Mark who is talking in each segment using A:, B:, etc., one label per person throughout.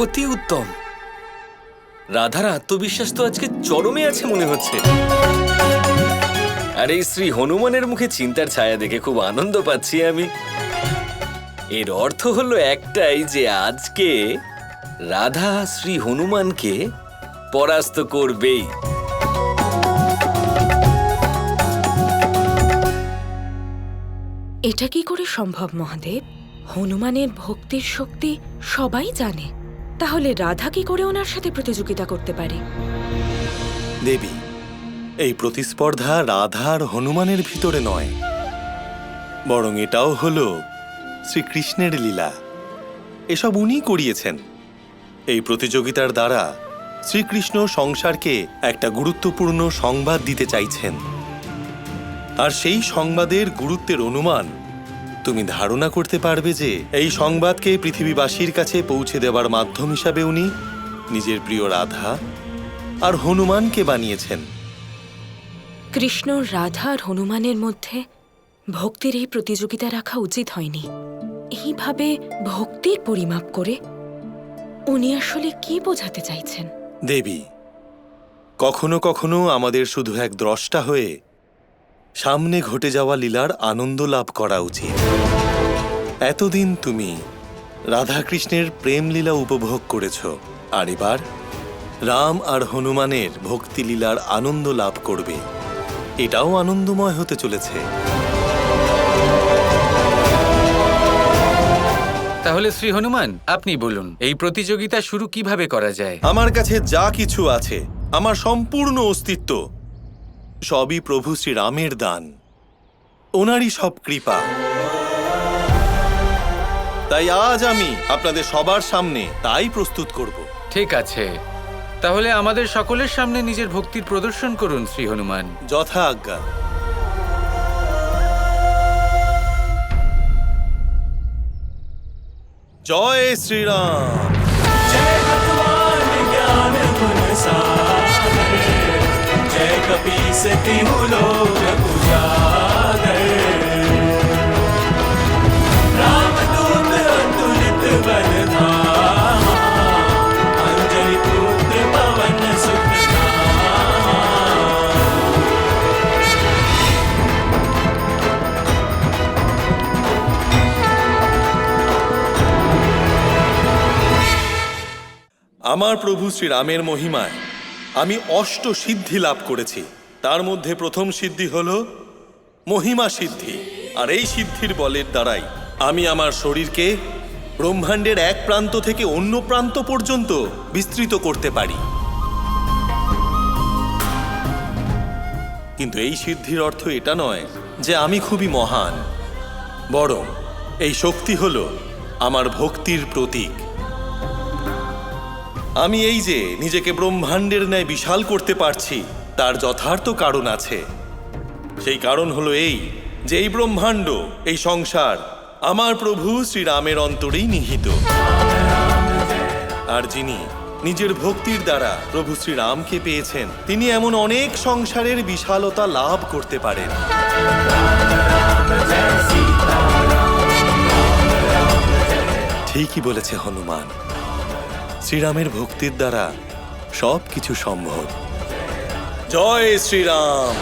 A: অতি উত্তম। রাধার আত্মবিশ্বাস তো আজকে চরমে আছে মনে হচ্ছে। আর এই শ্রী হনুমানের মুখে চিন্তার ছায়া দেখে খুব আনন্দ পাচ্ছি আমি। এর অর্থ হলো একটাই, যে আজকে রাধা শ্রী হনুমানকে পরাস্ত করবেই।
B: এটা কি করে সম্ভব মহাদেব? হনুমানের ভক্তির শক্তি সবাই জানে, তাহলে রাধা কি করে ওনার সাথে প্রতিযোগিতা করতে পারে?
C: দেবী, এই প্রতিস্পর্ধা রাধা আর হনুমানের ভিতরে নয়, বরং এটাও হলো শ্রীকৃষ্ণের লীলা। এসব উনিই করিয়েছেন। এই প্রতিযোগিতার দ্বারা শ্রীকৃষ্ণ সংসারকে একটা গুরুত্বপূর্ণ সংবাদ দিতে চাইছেন। আর সেই সংবাদের গুরুত্বের অনুমান তুমি ধারণা করতে পারবে যে এই সংবাদকে পৃথিবীবাসীর কাছে পৌঁছে দেওয়ার মাধ্যম হিসাবে উনি নিজের প্রিয় রাধা আর হনুমানকে বানিয়েছেন।
B: কৃষ্ণ, রাধা আর হনুমানের মধ্যে ভক্তির এই প্রতিযোগিতা রাখা উচিত হয়নি। এইভাবে ভক্তির পরিমাপ করে উনি আসলে কি বোঝাতে চাইছেন?
C: দেবী, কখনো কখনো আমাদের শুধু এক দ্রষ্টা হয়ে সামনে ঘটে যাওয়া লীলার আনন্দ লাভ করা উচিত। এতদিন তুমি রাধাকৃষ্ণের প্রেম লীলা উপভোগ করেছ, আর এবার রাম আর হনুমানের ভক্তি লীলার আনন্দ লাভ করবে। এটাও আনন্দময় হতে চলেছে।
D: তাহলে শ্রী হনুমান, আপনি বলুন এই প্রতিযোগিতা শুরু কিভাবে করা যায়?
C: আমার কাছে যা কিছু আছে, আমার সম্পূর্ণ অস্তিত্ব, সবই প্রভু শ্রীরামের দান, ওনারই সব কৃপা। তাই আজ আমি আপনাদের সবার সামনে তাই প্রস্তুত করব।
D: ঠিক আছে, তাহলে আমাদের সকলের সামনে নিজের ভক্তির প্রদর্শন করুন শ্রী হনুমান।
C: যথা আজ্ঞা। জয় শ্রীরাম।
E: जय हनुमान ज्ञान गुण सागर, जय कपीस तिहु लोक उजागर। रामदूत अतुलित बल धामा, अंजलि पुत्र पवन सुत नामा।
C: আমার প্রভু শ্রীরামের মহিমায় আমি অষ্ট সিদ্ধি লাভ করেছি। তার মধ্যে প্রথম সিদ্ধি হল মহিমা সিদ্ধি। আর এই সিদ্ধির বলের দ্বারাই আমি আমার শরীরকে ব্রহ্মাণ্ডের এক প্রান্ত থেকে অন্য প্রান্ত পর্যন্ত বিস্তৃত করতে পারি। কিন্তু এই সিদ্ধির অর্থ এটা নয় যে আমি খুবই মহান, বরং এই শক্তি হল আমার ভক্তির প্রতীক। আমি এই যে নিজেকে ব্রহ্মাণ্ডের ন্যায় বিশাল করতে পারছি, তার যথার্থ কারণ আছে। সেই কারণ হলো এই যে এই ব্রহ্মাণ্ড, এই সংসার আমার প্রভু শ্রীরামের অন্তরেই নিহিত। আর যিনি নিজের ভক্তির দ্বারা প্রভু শ্রীরামকে পেয়েছেন, তিনি এমন অনেক সংসারের বিশালতা লাভ করতে পারেন। ঠিকই বলেছে হনুমান, শ্রীরামের ভক্তির দ্বারা সব কিছু সম্ভব। জয় শ্রীরাম।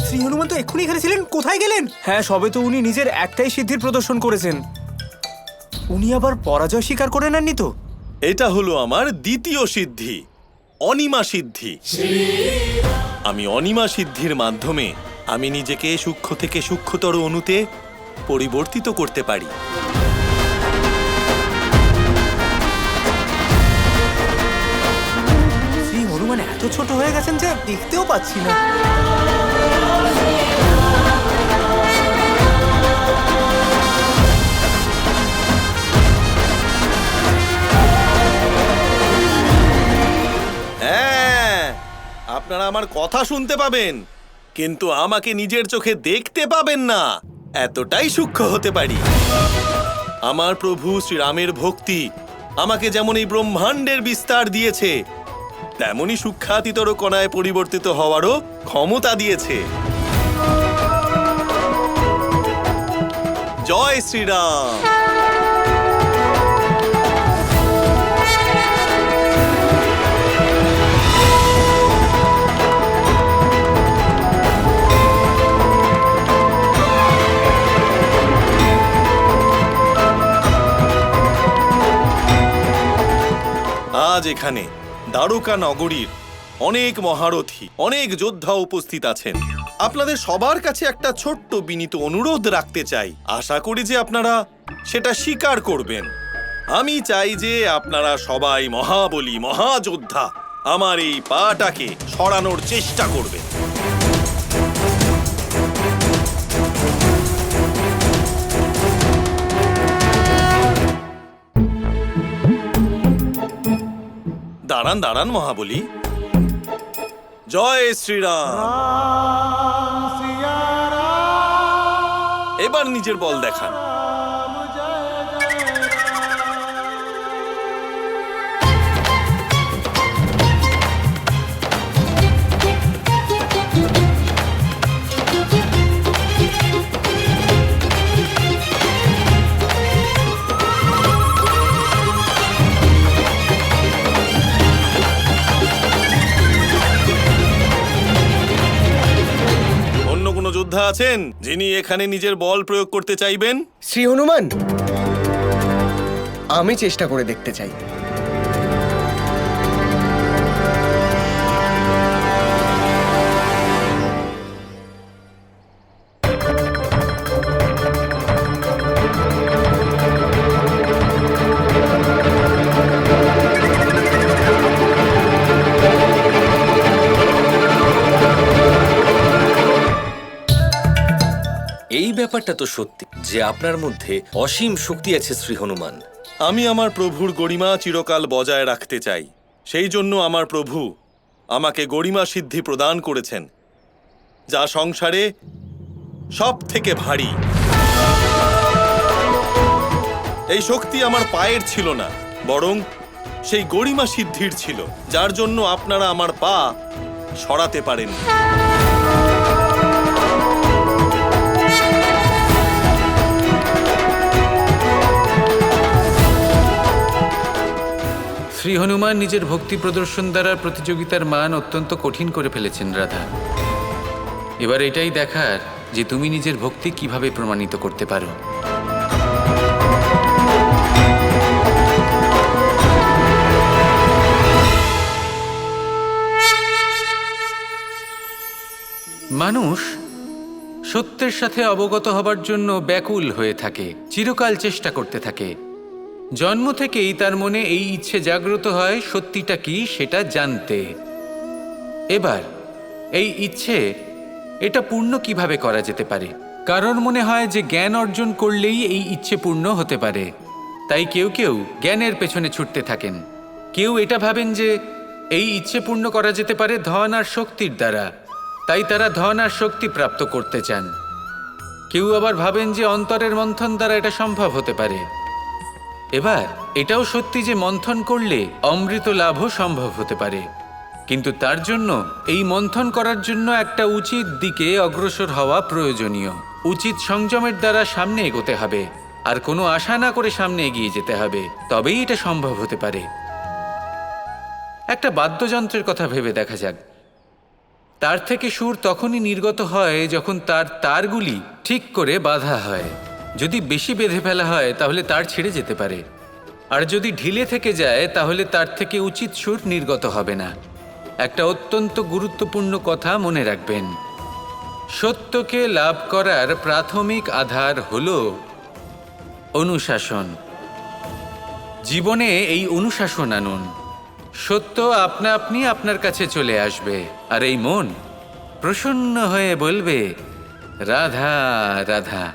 F: শ্রী হনুমান তো এক্ষুনি এখানে ছিলেন, কোথায় গেলেন? হ্যাঁ, সবে তো উনি নিজের একটাই সিদ্ধির প্রদর্শন করেছেন। উনি আবার পরাজয় স্বীকার করে নেননি তো?
C: এটা হলো আমার দ্বিতীয় সিদ্ধি, অনিমা সিদ্ধি। আমি অনিমা সিদ্ধির মাধ্যমে আমি নিজেকে সূক্ষ্ম থেকে সূক্ষ্মতর অণুতে পরিবর্তিত করতে পারি।
F: শ্রী হনুমান এত ছোট হয়ে গেছেন যে দেখতেও পাচ্ছি না।
C: হ্যাঁ, আপনারা আমার কথা শুনতে পাবেন, কিন্তু আমাকে নিজের চোখে দেখতে পাবেন না, এতটাই সূক্ষ্ম হতে পারি। আমার প্রভু শ্রীরামের ভক্তি আমাকে যেমন এই ব্রহ্মাণ্ডের বিস্তার দিয়েছে, তেমনি সূক্ষ্মাতিতর কণায় পরিবর্তিত হওয়ারও ক্ষমতা দিয়েছে। জয় শ্রীরাম। আজ এখানে দ্বারকা নগরীর অনেক মহারথী, অনেক যোদ্ধা উপস্থিত আছেন। আপনাদের সবার কাছে একটা ছোট্ট বিনীত অনুরোধ রাখতে চাই। আশা করি যে আপনারা সেটা স্বীকার করবেন। আমি চাই যে আপনারা সবাই মহাবলী, মহাযোদ্ধা আমার এই পাটাকে সরানোর চেষ্টা করবেন। দাঁড়ান দাঁড়ান মহাবলী। জয় শ্রীরাম। এবার নিজের বল দেখান। যোদ্ধা আছেন যিনি এখানে নিজের বল প্রয়োগ করতে চাইবেন?
G: শ্রী হনুমান, আমি চেষ্টা করে দেখতে চাই।
A: এই ব্যাপারটা তো সত্যি যে আপনার মধ্যে অসীম শক্তি আছে শ্রী হনুমান।
C: আমি আমার প্রভুর গরিমা চিরকাল বজায় রাখতে চাই। সেই জন্য আমার প্রভু আমাকে গরিমা সিদ্ধি প্রদান করেছেন, যা সংসারে সব থেকে ভারী। এই শক্তি আমার পায়ের ছিল না, বরং সেই গরিমা সিদ্ধির ছিল, যার জন্য আপনারা আমার পা সরাতে পারেন।
D: শ্রী হনুমান নিজের ভক্তি প্রদর্শন দ্বারা প্রতিযোগিতার মান অত্যন্ত কঠিন করে ফেলেছেন রাধা। এবার এটাই দেখার যে তুমি নিজের ভক্তি কিভাবে প্রমাণিত করতে পারো। মানুষ সত্যের সাথে অবগত হবার জন্য ব্যাকুল হয়ে থাকে, চিরকাল চেষ্টা করতে থাকে। জন্ম থেকেই তার মনে এই ইচ্ছে জাগ্রত হয় সত্যিটা কি সেটা জানতে। এবার এই ইচ্ছে এটা পূর্ণ কিভাবে করা যেতে পারে? কারোর মনে হয় যে জ্ঞান অর্জন করলেই এই ইচ্ছে পূর্ণ হতে পারে, তাই কেউ কেউ জ্ঞানের পেছনে ছুটতে থাকেন। কেউ এটা ভাবেন যে এই ইচ্ছে পূর্ণ করা যেতে পারে ধন আর শক্তির দ্বারা, তাই তারা ধন আর শক্তি প্রাপ্ত করতে চান। কেউ আবার ভাবেন যে অন্তরের মন্থন দ্বারা এটা সম্ভব হতে পারে। এবার এটাও সত্যি যে মন্থন করলে অমৃত লাভও সম্ভব হতে পারে, কিন্তু তার জন্য এই মন্থন করার জন্য একটা উচিত দিকে অগ্রসর হওয়া প্রয়োজনীয়। উচিত সংযমের দ্বারা সামনে এগোতে হবে, আর কোনো আশা না করে সামনে এগিয়ে যেতে হবে, তবেই এটা সম্ভব হতে পারে। একটা বাদ্যযন্ত্রের কথা ভেবে দেখা যাক। তার থেকে সুর তখনই নির্গত হয় যখন তার তারগুলি ঠিক করে বাঁধা হয়। যদি বেশি বেঁধে ফেলা হয় তাহলে তার ছিঁড়ে যেতে পারে, আর যদি ঢিলে থেকে যায় তাহলে তার থেকে উচিত সুর নির্গত হবে না। একটা অত্যন্ত গুরুত্বপূর্ণ কথা মনে রাখবেন, সত্যকে লাভ করার প্রাথমিক আধার হল অনুশাসন। জীবনে এই অনুশাসন আনুন, সত্য আপনা আপনি আপনার কাছে চলে আসবে, আর এই মন প্রসন্ন হয়ে বলবে রাধা রাধা।